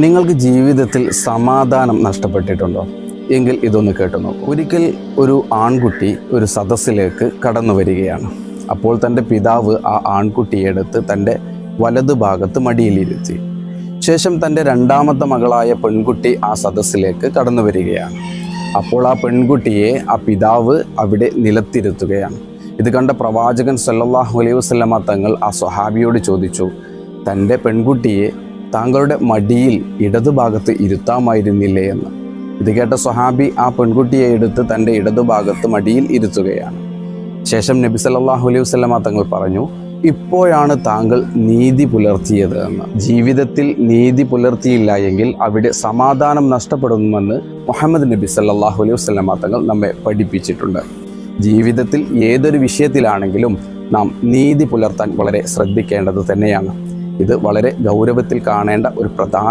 നിങ്ങൾക്ക് ജീവിതത്തിൽ സമാധാനം നഷ്ടപ്പെട്ടിട്ടുണ്ടോ എങ്കിൽ ഇതൊന്ന് കേട്ടു നോക്കൂ. ഒരിക്കൽ ഒരു ആൺകുട്ടി ഒരു സദസ്സിലേക്ക് കടന്നു വരികയാണ്. അപ്പോൾ തൻ്റെ പിതാവ് ആ ആൺകുട്ടിയെ എടുത്ത് തൻ്റെ വലതുഭാഗത്ത് മടിയിലിരുത്തി. ശേഷം തൻ്റെ രണ്ടാമത്തെ മകളായ പെൺകുട്ടി ആ സദസ്സിലേക്ക് കടന്നു വരികയാണ്. അപ്പോൾ ആ പെൺകുട്ടിയെ ആ പിതാവ് അവിടെ നിലത്തിരുത്തുകയാണ്. ഇത് കണ്ട പ്രവാചകൻ സല്ലല്ലാഹു അലൈഹി വസല്ലമ തങ്ങൾ ആ സ്വഹാബിയോട് ചോദിച്ചു, തൻ്റെ പെൺകുട്ടിയെ താങ്കളുടെ മടിയിൽ ഇടതുഭാഗത്ത് ഇരുത്താമായിരുന്നില്ലേ എന്ന്. ഇത് കേട്ട സ്വഹാബി ആ പെൺകുട്ടിയെ എടുത്ത് തൻ്റെ ഇടതുഭാഗത്ത് മടിയിൽ ഇരുത്തുകയാണ്. ശേഷം നബി സല്ലല്ലാഹു അലൈഹി വസല്ലമ തങ്ങൾ പറഞ്ഞു, ഇപ്പോഴാണ് താങ്കൾ നീതി പുലർത്തിയത് എന്ന്. ജീവിതത്തിൽ നീതി പുലർത്തിയില്ല എങ്കിൽ അവിടെ സമാധാനം നഷ്ടപ്പെടുമെന്ന് മുഹമ്മദ് നബി സല്ലല്ലാഹു അലൈഹി വസല്ലമ തങ്ങൾ നമ്മെ പഠിപ്പിച്ചിട്ടുണ്ട്. ജീവിതത്തിൽ ഏതൊരു വിഷയത്തിലാണെങ്കിലും നാം നീതി പുലർത്താൻ വളരെ ശ്രദ്ധിക്കേണ്ടത് തന്നെയാണ്. ഇത് വളരെ ഗൗരവത്തിൽ കാണേണ്ട ഒരു പ്രധാന